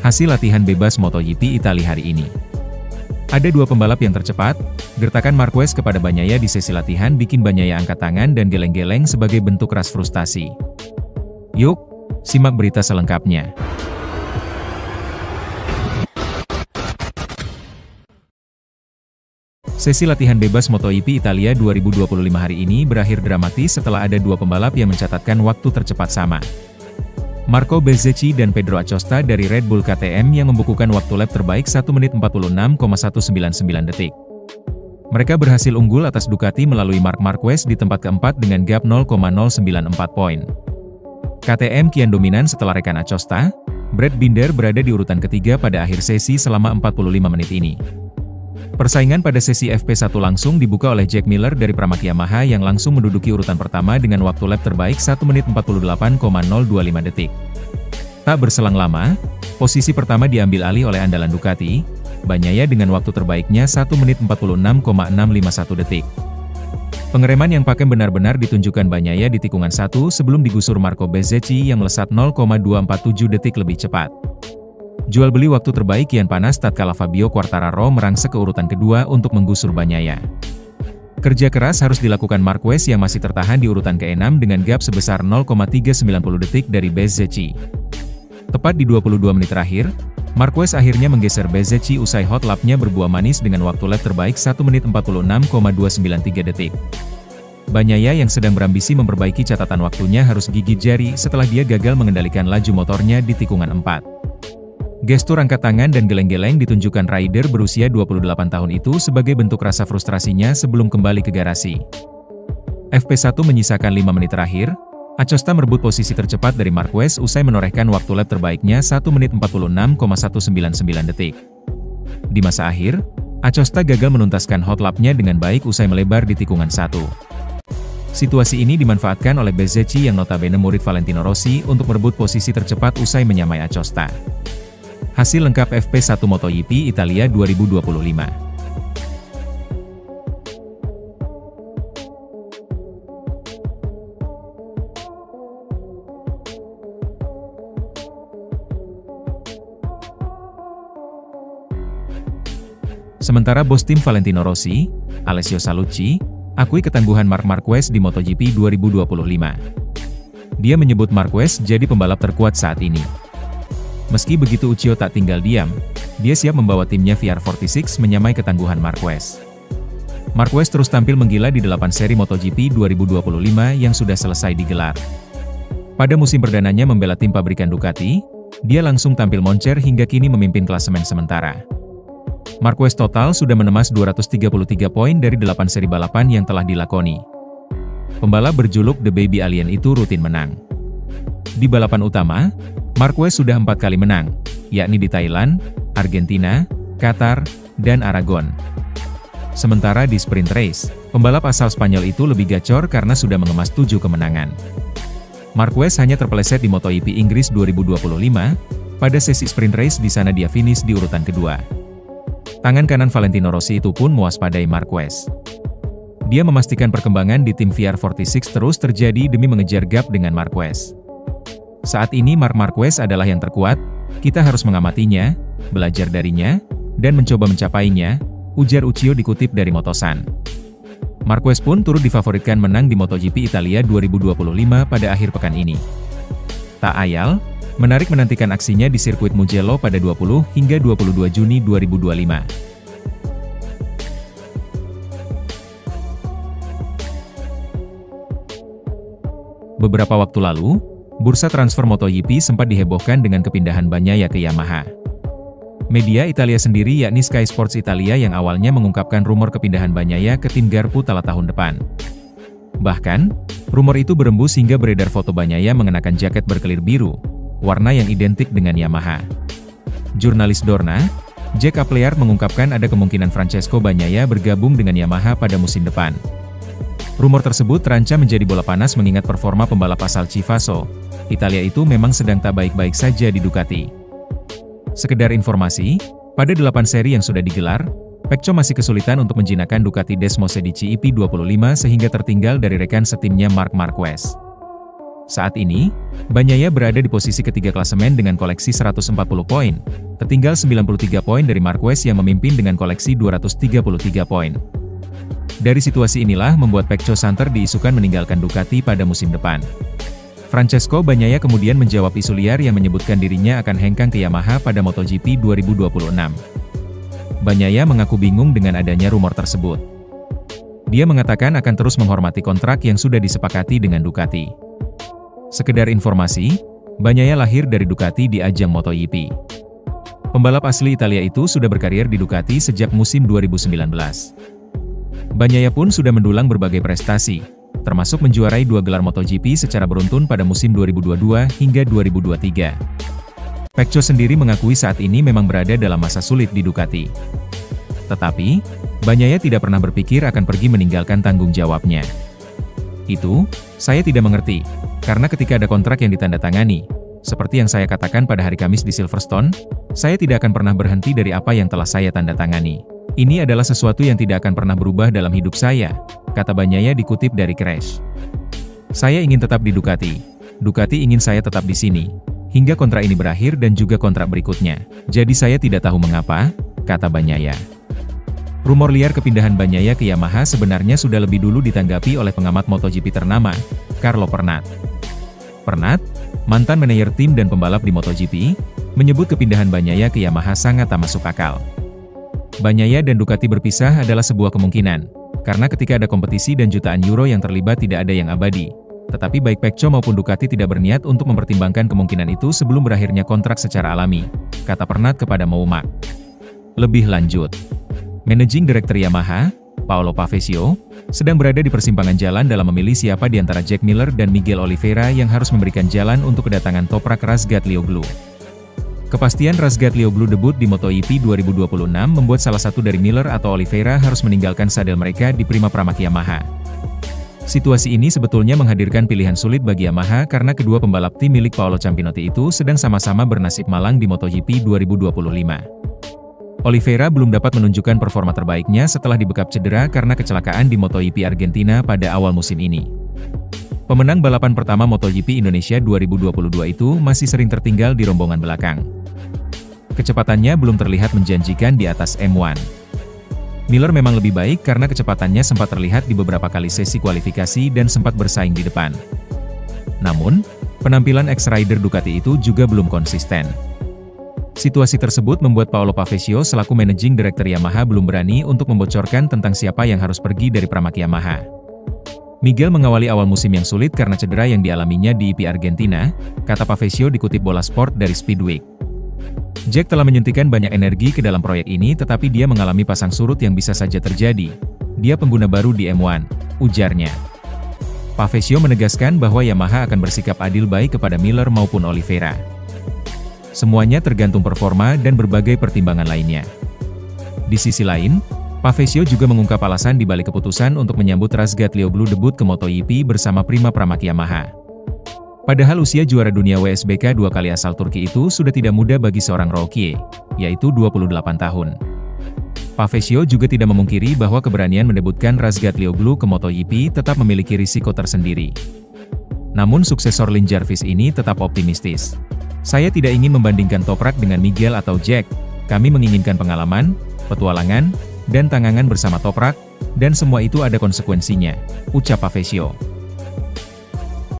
Hasil latihan bebas MotoGP Italia hari ini. Ada dua pembalap yang tercepat, gertakan Marquez kepada Bagnaia di sesi latihan bikin Bagnaia angkat tangan dan geleng-geleng sebagai bentuk ras frustasi. Yuk, simak berita selengkapnya. Sesi latihan bebas MotoGP Italia 2025 hari ini berakhir dramatis setelah ada dua pembalap yang mencatatkan waktu tercepat sama. Marco Bezzecchi dan Pedro Acosta dari Red Bull KTM yang membukukan waktu lap terbaik 1 menit 46,199 detik. Mereka berhasil unggul atas Ducati melalui Marc Marquez di tempat keempat dengan gap 0,094 poin. KTM kian dominan setelah rekan Acosta, Brad Binder berada di urutan ketiga pada akhir sesi selama 45 menit ini. Persaingan pada sesi FP1 langsung dibuka oleh Jack Miller dari Pramac Yamaha yang langsung menduduki urutan pertama dengan waktu lap terbaik 1 menit 48,025 detik. Tak berselang lama, posisi pertama diambil alih oleh andalan Ducati, Bagnaia dengan waktu terbaiknya 1 menit 46,651 detik. Pengereman yang pakem benar-benar ditunjukkan Bagnaia di tikungan 1 sebelum digusur Marco Bezzecchi yang melesat 0,247 detik lebih cepat. Jual beli waktu terbaik kian panas tatkala Fabio Quartararo merangsek ke urutan kedua untuk menggusur Bagnaia. Kerja keras harus dilakukan Marquez yang masih tertahan di urutan ke-6 dengan gap sebesar 0,390 detik dari Bezzecchi. Tepat di 22 menit terakhir, Marquez akhirnya menggeser Bezzecchi usai hot lap-nya berbuah manis dengan waktu lap terbaik 1 menit 46,293 detik. Bagnaia yang sedang berambisi memperbaiki catatan waktunya harus gigit jari setelah dia gagal mengendalikan laju motornya di tikungan 4. Gestur angkat tangan dan geleng-geleng ditunjukkan rider berusia 28 tahun itu sebagai bentuk rasa frustrasinya sebelum kembali ke garasi. FP1 menyisakan 5 menit terakhir, Acosta merebut posisi tercepat dari Marquez usai menorehkan waktu lap terbaiknya 1 menit 46,199 detik. Di masa akhir, Acosta gagal menuntaskan hot lap-nya dengan baik usai melebar di tikungan 1. Situasi ini dimanfaatkan oleh Bezzecchi yang notabene murid Valentino Rossi untuk merebut posisi tercepat usai menyamai Acosta. Hasil lengkap FP1 MotoGP Italia 2025. Sementara bos tim Valentino Rossi, Alessio Salucci, akui ketangguhan Marc Marquez di MotoGP 2025. Dia menyebut Marquez jadi pembalap terkuat saat ini. Meski begitu Uccio tak tinggal diam, dia siap membawa timnya VR46 menyamai ketangguhan Marquez. Marquez terus tampil menggila di 8 seri MotoGP 2025 yang sudah selesai digelar. Pada musim perdananya membela tim pabrikan Ducati, dia langsung tampil moncer hingga kini memimpin klasemen sementara. Marquez total sudah menemas 233 poin dari 8 seri balapan yang telah dilakoni. Pembalap berjuluk The Baby Alien itu rutin menang. Di balapan utama, Marquez sudah 4 kali menang, yakni di Thailand, Argentina, Qatar, dan Aragon. Sementara di sprint race, pembalap asal Spanyol itu lebih gacor karena sudah mengemas 7 kemenangan. Marquez hanya terpeleset di MotoGP Inggris 2025, pada sesi sprint race di sana dia finish di urutan kedua. Tangan kanan Valentino Rossi itu pun mewaspadai Marquez. Dia memastikan perkembangan di tim VR46 terus terjadi demi mengejar gap dengan Marquez. Saat ini Marc Marquez adalah yang terkuat, kita harus mengamatinya, belajar darinya, dan mencoba mencapainya, ujar Uccio dikutip dari Motosan. Marquez pun turut difavoritkan menang di MotoGP Italia 2025 pada akhir pekan ini. Tak ayal, menarik menantikan aksinya di sirkuit Mugello pada 20 hingga 22 Juni 2025. Beberapa waktu lalu, bursa transfer MotoGP sempat dihebohkan dengan kepindahan Bagnaia ke Yamaha. Media Italia sendiri yakni Sky Sports Italia yang awalnya mengungkapkan rumor kepindahan Bagnaia ke tim Garputala tahun depan. Bahkan, rumor itu berembus hingga beredar foto Bagnaia mengenakan jaket berkelir biru, warna yang identik dengan Yamaha. Jurnalis Dorna, Jack Appleyer mengungkapkan ada kemungkinan Francesco Bagnaia bergabung dengan Yamaha pada musim depan. Rumor tersebut terancam menjadi bola panas mengingat performa pembalap asal Chivasso, Italia itu memang sedang tak baik-baik saja di Ducati. Sekedar informasi, pada 8 seri yang sudah digelar, Pecco masih kesulitan untuk menjinakkan Ducati Desmosedici EP25 sehingga tertinggal dari rekan setimnya Marc Marquez. Saat ini, Bagnaia berada di posisi ketiga klasemen dengan koleksi 140 poin, tertinggal 93 poin dari Marquez yang memimpin dengan koleksi 233 poin. Dari situasi inilah membuat Pecco Santer diisukan meninggalkan Ducati pada musim depan. Francesco Bagnaia kemudian menjawab isu liar yang menyebutkan dirinya akan hengkang ke Yamaha pada MotoGP 2026. Bagnaia mengaku bingung dengan adanya rumor tersebut. Dia mengatakan akan terus menghormati kontrak yang sudah disepakati dengan Ducati. Sekedar informasi, Bagnaia lahir dari Ducati di ajang MotoGP. Pembalap asli Italia itu sudah berkarir di Ducati sejak musim 2019. Bagnaia pun sudah mendulang berbagai prestasi, termasuk menjuarai 2 gelar MotoGP secara beruntun pada musim 2022 hingga 2023. Pecco sendiri mengakui saat ini memang berada dalam masa sulit di Ducati. Tetapi, Bagnaia tidak pernah berpikir akan pergi meninggalkan tanggung jawabnya. Itu, saya tidak mengerti, karena ketika ada kontrak yang ditandatangani, seperti yang saya katakan pada hari Kamis di Silverstone, saya tidak akan pernah berhenti dari apa yang telah saya tandatangani. Ini adalah sesuatu yang tidak akan pernah berubah dalam hidup saya, kata Bagnaia dikutip dari Crash. Saya ingin tetap di Ducati. Ducati ingin saya tetap di sini, hingga kontrak ini berakhir dan juga kontrak berikutnya. Jadi saya tidak tahu mengapa, kata Bagnaia. Rumor liar kepindahan Bagnaia ke Yamaha sebenarnya sudah lebih dulu ditanggapi oleh pengamat MotoGP ternama, Carlo Pernat. Pernat, mantan manajer tim dan pembalap di MotoGP, menyebut kepindahan Bagnaia ke Yamaha sangat tak masuk akal. Bagnaia dan Ducati berpisah adalah sebuah kemungkinan, karena ketika ada kompetisi dan jutaan euro yang terlibat tidak ada yang abadi. Tetapi baik Pecco maupun Ducati tidak berniat untuk mempertimbangkan kemungkinan itu sebelum berakhirnya kontrak secara alami, kata Pernat kepada Moumak. Lebih lanjut, Managing Director Yamaha, Paolo Pavesio, sedang berada di persimpangan jalan dalam memilih siapa di antara Jack Miller dan Miguel Oliveira yang harus memberikan jalan untuk kedatangan Toprak Razgatlioglu. Kepastian Razgatlioglu debut di MotoGP 2026 membuat salah satu dari Miller atau Oliveira harus meninggalkan sadel mereka di Prima Pramac Yamaha. Situasi ini sebetulnya menghadirkan pilihan sulit bagi Yamaha karena kedua pembalap tim milik Paolo Campinotti itu sedang sama-sama bernasib malang di MotoGP 2025. Oliveira belum dapat menunjukkan performa terbaiknya setelah dibekap cedera karena kecelakaan di MotoGP Argentina pada awal musim ini. Pemenang balapan pertama MotoGP Indonesia 2022 itu masih sering tertinggal di rombongan belakang. Kecepatannya belum terlihat menjanjikan di atas M1. Miller memang lebih baik karena kecepatannya sempat terlihat di beberapa kali sesi kualifikasi dan sempat bersaing di depan. Namun, penampilan ex-rider Ducati itu juga belum konsisten. Situasi tersebut membuat Paolo Pavesio selaku Managing Director Yamaha belum berani untuk membocorkan tentang siapa yang harus pergi dari Pramac Yamaha. Miguel mengawali awal musim yang sulit karena cedera yang dialaminya di IP Argentina, kata Pavesio dikutip Bola Sport dari Speedweek. Jack telah menyuntikkan banyak energi ke dalam proyek ini tetapi dia mengalami pasang surut yang bisa saja terjadi. Dia pengguna baru di M1, ujarnya. Pavesio menegaskan bahwa Yamaha akan bersikap adil baik kepada Miller maupun Oliveira. Semuanya tergantung performa dan berbagai pertimbangan lainnya. Di sisi lain, Pavesio juga mengungkap alasan di balik keputusan untuk menyambut Razgatlioglu debut ke MotoGP bersama Prima Pramac Yamaha. Padahal usia juara dunia WSBK 2 kali asal Turki itu sudah tidak muda bagi seorang rookie, yaitu 28 tahun. Pavesio juga tidak memungkiri bahwa keberanian mendebutkan Razgatlioglu ke MotoGP tetap memiliki risiko tersendiri. Namun suksesor Lin Jarvis ini tetap optimistis. Saya tidak ingin membandingkan Toprak dengan Miguel atau Jack, kami menginginkan pengalaman, petualangan, dan tangangan bersama Toprak, dan semua itu ada konsekuensinya, ucap Pavesio.